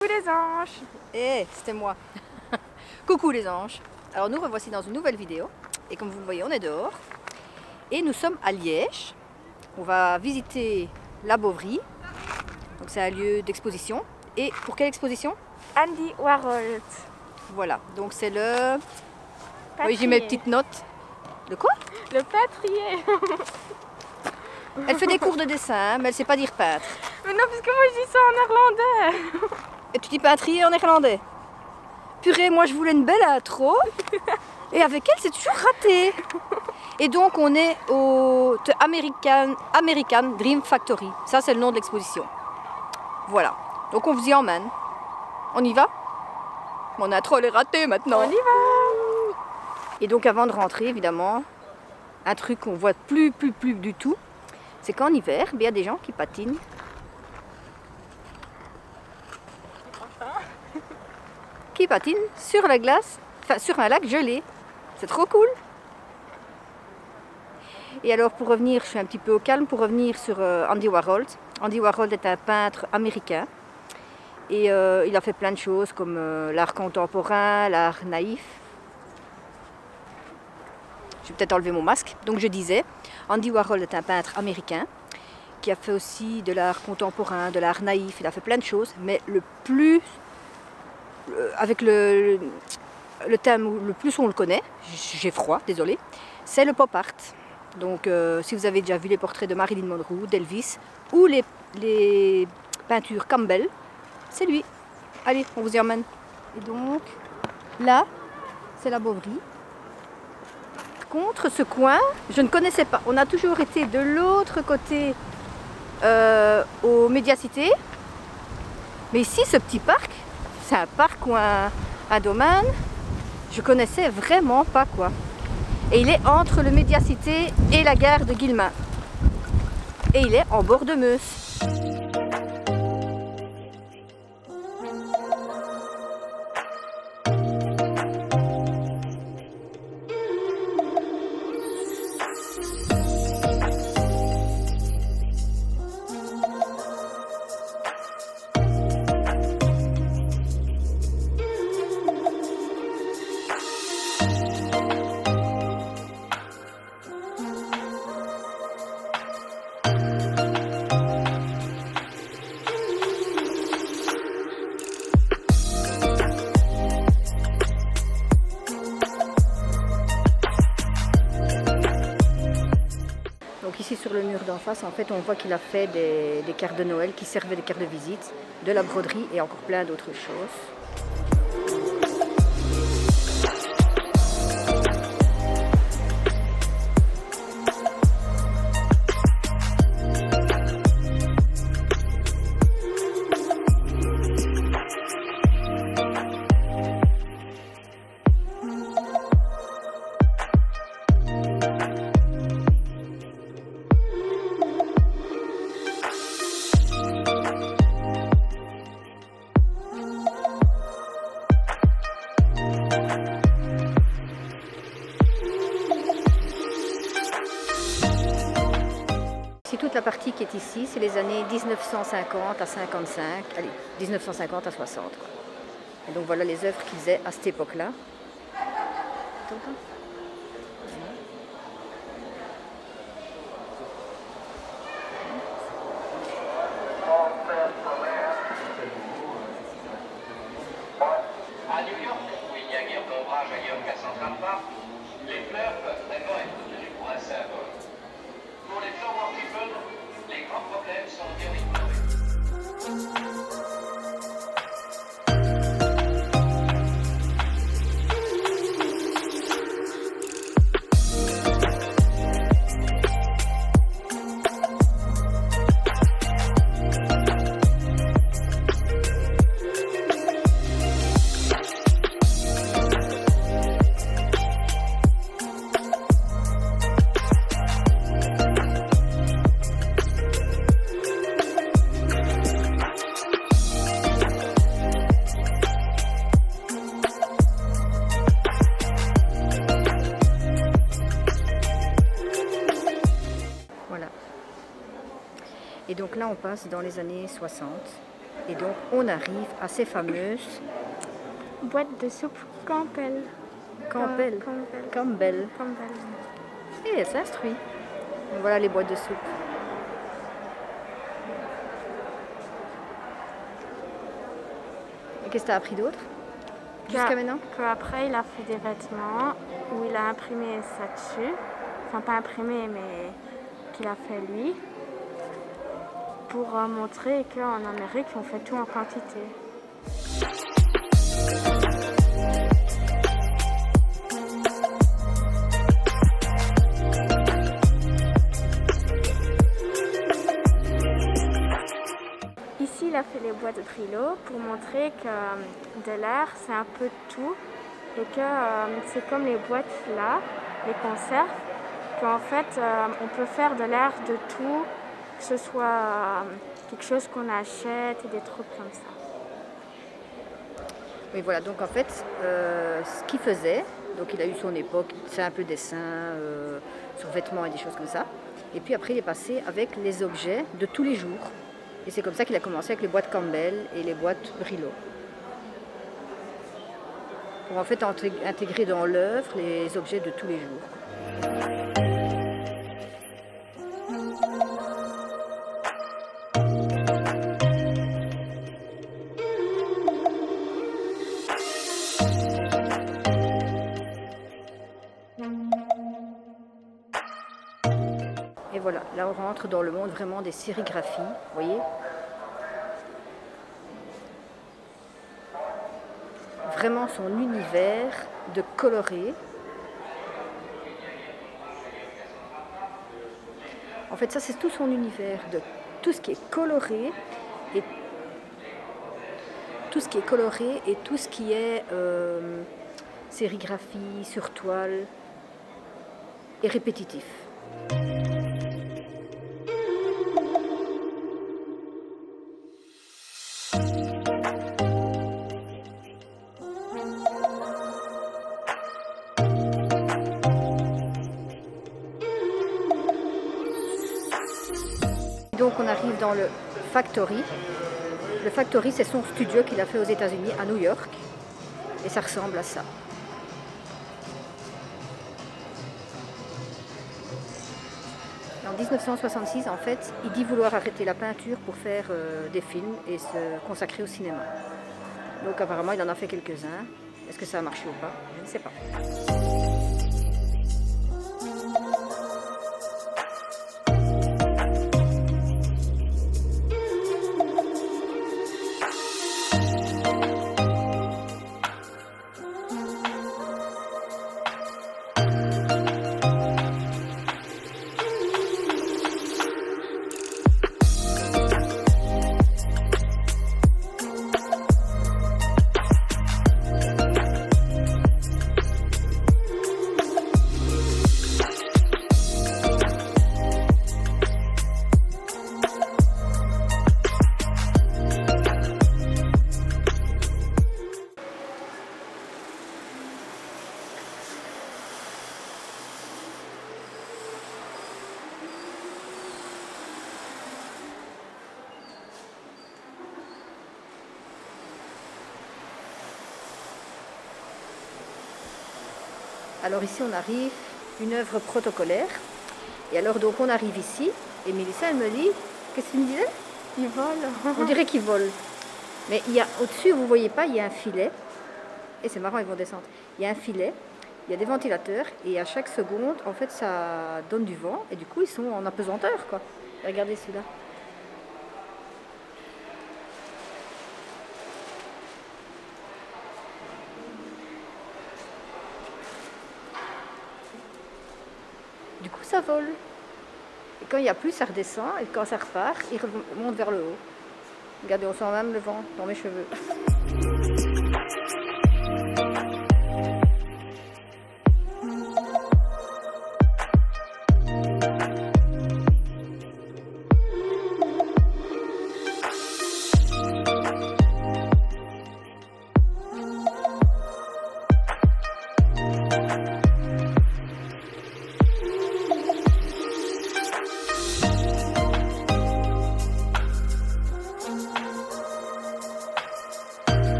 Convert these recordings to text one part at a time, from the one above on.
Les anges. Eh, c'était moi. Coucou les anges. Alors nous revoici dans une nouvelle vidéo. Et comme vous le voyez, on est dehors. Et nous sommes à Liège. On va visiter la Bovry. Donc c'est un lieu d'exposition. Et pour quelle exposition? Andy Warhol. Voilà, donc c'est le... Patrier. Oui, j'ai mes petites notes. Le quoi? Le Patrier. Elle fait des cours de dessin, mais elle sait pas dire peintre. Mais non, parce que moi je dis ça en néerlandais. Et tu dis peintrier en néerlandais? Purée, moi je voulais une belle intro. Et avec elle, c'est toujours raté. Et donc on est au American Dream Factory. Ça, c'est le nom de l'exposition. Voilà. Donc on vous y emmène. On y va? Mon intro elle est ratée maintenant. On y va. Et donc avant de rentrer, évidemment, un truc qu'on voit plus du tout, c'est qu'en hiver, il y a des gens qui patinent. Qui patinent sur la glace, enfin sur un lac gelé. C'est trop cool. Et alors pour revenir, je suis un petit peu au calme, pour revenir sur Andy Warhol. Andy Warhol est un peintre américain. Et il a fait plein de choses comme l'art contemporain, l'art naïf. Je vais peut-être enlever mon masque. Donc je disais, Andy Warhol est un peintre américain qui a fait aussi de l'art contemporain, de l'art naïf. Il a fait plein de choses, mais le plus, avec le thème le plus on le connaît, j'ai froid, désolé, c'est le pop art. Donc si vous avez déjà vu les portraits de Marilyn Monroe, d'Elvis ou les peintures Campbell, c'est lui. Allez, on vous y emmène. Et donc, là, c'est la Bovry. Par contre, ce coin, je ne connaissais pas. On a toujours été de l'autre côté aux Médiacités. Mais ici, ce petit parc, c'est un parc ou un domaine, je connaissais vraiment pas quoi. Et il est entre le Médiacité et la gare de Guillemins. Et il est en bord de Meuse. Donc ici sur le mur d'en face, en fait, on voit qu'il a fait des cartes de Noël qui servaient des cartes de visite, de la broderie et encore plein d'autres choses. Toute la partie qui est ici, c'est les années 1950 à 55, allez, 1950 à 60. Quoi. Et donc voilà les œuvres qu'ils faisaient à cette époque-là. À New York, où il n'y a guère d'ombrage ailleurs qu'à Central Park, les fleurs peuvent vraiment être tenues pour un symbole. Pour les flower people, les grands problèmes sont théoriques. Donc là, on passe dans les années 60. Et donc, on arrive à ces fameuses Boîte de soupe Campbell. Campbell. Campbell. Et elle s'instruit. Voilà les boîtes de soupe. Et qu'est-ce que tu as appris d'autre jusqu'à maintenant? Qu'après, il a fait des vêtements où il a imprimé ça dessus. Enfin, pas imprimé, mais qu'il a fait lui. Pour montrer qu'en Amérique, on fait tout en quantité. Ici, il a fait les boîtes de Brillo pour montrer que de l'air, c'est un peu de tout. Et que c'est comme les boîtes là, les conserves, qu'en fait, on peut faire de l'air de tout, que ce soit quelque chose qu'on achète et des trucs comme ça. Oui, voilà, donc en fait, ce qu'il faisait, donc il a eu son époque, simple dessin sur vêtements et des choses comme ça. Et puis après, il est passé avec les objets de tous les jours. Et c'est comme ça qu'il a commencé avec les boîtes Campbell et les boîtes Brillo. Pour en fait intégrer dans l'œuvre les objets de tous les jours. Et voilà, là on rentre dans le monde vraiment des sérigraphies, vous voyez. Vraiment son univers de coloré. En fait, ça c'est tout son univers de tout ce qui est coloré et tout ce qui est sérigraphie sur toile et répétitif. Donc on arrive dans le Factory. Le Factory, c'est son studio qu'il a fait aux États-Unis, à New York. Et ça ressemble à ça. En 1966, en fait, il dit vouloir arrêter la peinture pour faire des films et se consacrer au cinéma. Donc apparemment, il en a fait quelques-uns. Est-ce que ça a marché ou pas? Je ne sais pas. Alors ici on arrive, une œuvre protocolaire. Et alors donc on arrive ici, et Mélissa elle me dit, qu'est-ce que tu me disais? Ils volent. On dirait qu'ils volent. Mais il y a au-dessus, vous ne voyez pas, il y a un filet. Et c'est marrant, ils vont descendre. Il y a un filet, il y a des ventilateurs, et à chaque seconde, en fait, ça donne du vent. Et du coup, ils sont en apesanteur, quoi. Et regardez celui-là. Du coup, ça vole. Et quand il n'y a plus, ça redescend. Et quand ça repart, il remonte vers le haut. Regardez, on sent même le vent dans mes cheveux.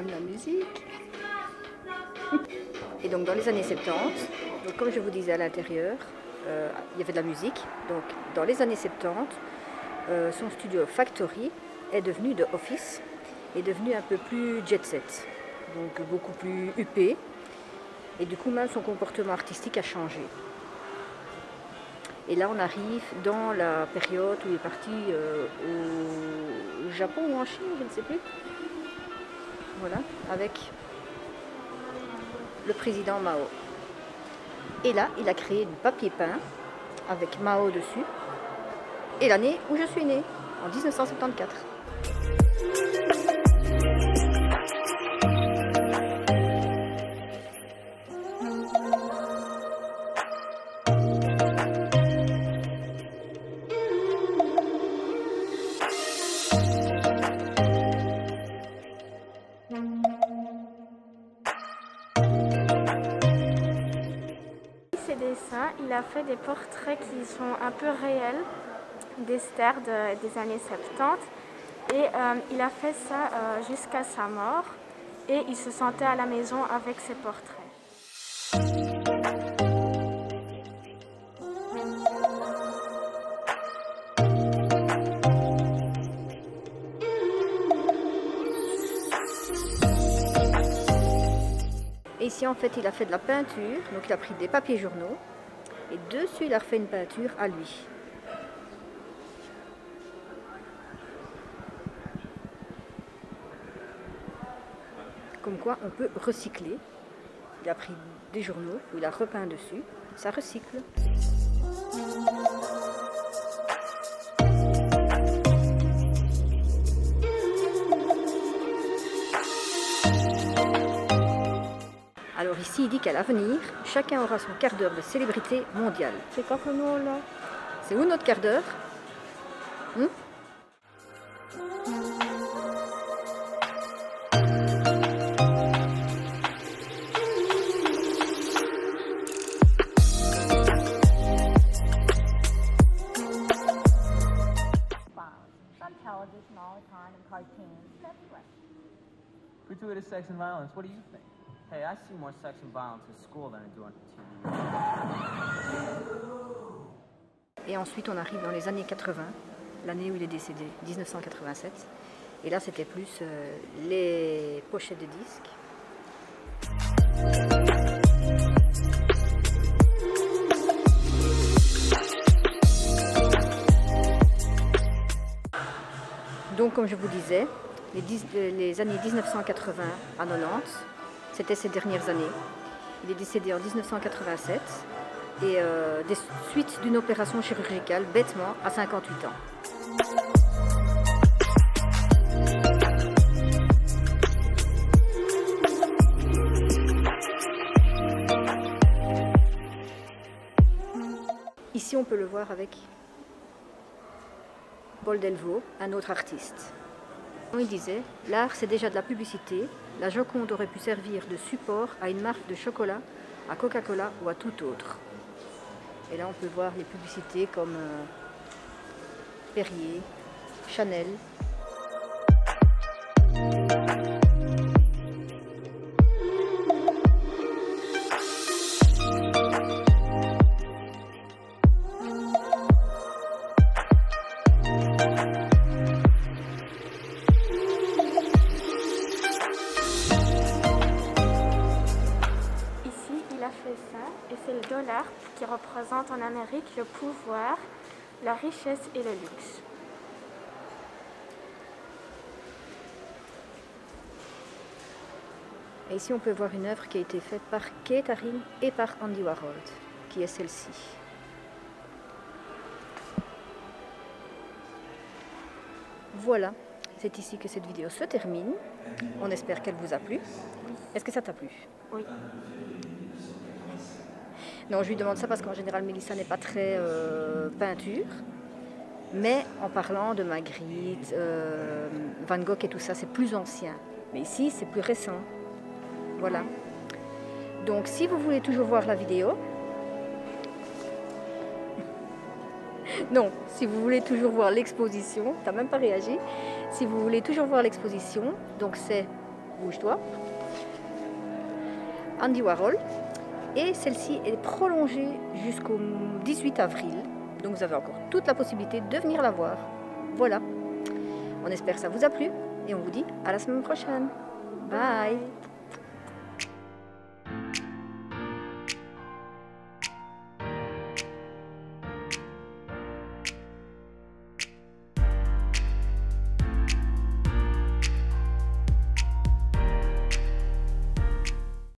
même la musique. Et donc dans les années 70, donc comme je vous disais à l'intérieur, il y avait de la musique. Donc dans les années 70, son studio Factory est devenu de office, est devenu un peu plus jet set, donc beaucoup plus huppé. Et du coup même son comportement artistique a changé. Et là on arrive dans la période où il est parti au Japon ou en Chine, je ne sais plus. Voilà, avec le président Mao. Et là, il a créé du papier peint avec Mao dessus. Et l'année où je suis née, en 1974. Il a fait des portraits qui sont un peu réels des stars des années 70 et il a fait ça jusqu'à sa mort et il se sentait à la maison avec ses portraits. Et ici en fait il a fait de la peinture, donc il a pris des papiers journaux et dessus il a refait une peinture à lui. Comme quoi on peut recycler. Il a pris des journaux où il a repeint dessus, ça recycle. Alors ici, il dit qu'à l'avenir, chacun aura son quart d'heure de célébrité mondiale. C'est quoi pour nous là? C'est où notre quart d'heure? television all the time and cartoons and everywhere. Gratuitous sex and violence, what do you think? Hey, I see more sex and violence in school than I do on TV. Et ensuite, on arrive dans les années 80, l'année où il est décédé, 1987. Et là, c'était plus les pochettes de disques. Donc, comme je vous disais, les années 1980 à 90, c'était ces dernières années. Il est décédé en 1987 et des suites d'une opération chirurgicale, bêtement, à 58 ans. Ici, on peut le voir avec Paul Delvaux, un autre artiste. Il disait, l'art c'est déjà de la publicité, la Joconde aurait pu servir de support à une marque de chocolat, à Coca-Cola ou à tout autre. Et là on peut voir les publicités comme Perrier, Chanel. Et c'est le dollar qui représente en Amérique le pouvoir, la richesse et le luxe. Et ici on peut voir une œuvre qui a été faite par Keith Haring et par Andy Warhol, qui est celle-ci. Voilà, c'est ici que cette vidéo se termine. On espère qu'elle vous a plu. Est-ce que ça t'a plu? Oui. Non, je lui demande ça parce qu'en général, Mélissa n'est pas très peinture. Mais en parlant de Magritte, Van Gogh et tout ça, c'est plus ancien. Mais ici, c'est plus récent. Voilà. Donc, si vous voulez toujours voir la vidéo... Non, si vous voulez toujours voir l'exposition, t'as même pas réagi. Si vous voulez toujours voir l'exposition, donc c'est bouge-toi. Andy Warhol. Et celle-ci est prolongée jusqu'au 18 avril. Donc vous avez encore toute la possibilité de venir la voir. Voilà. On espère que ça vous a plu et on vous dit à la semaine prochaine. Bye!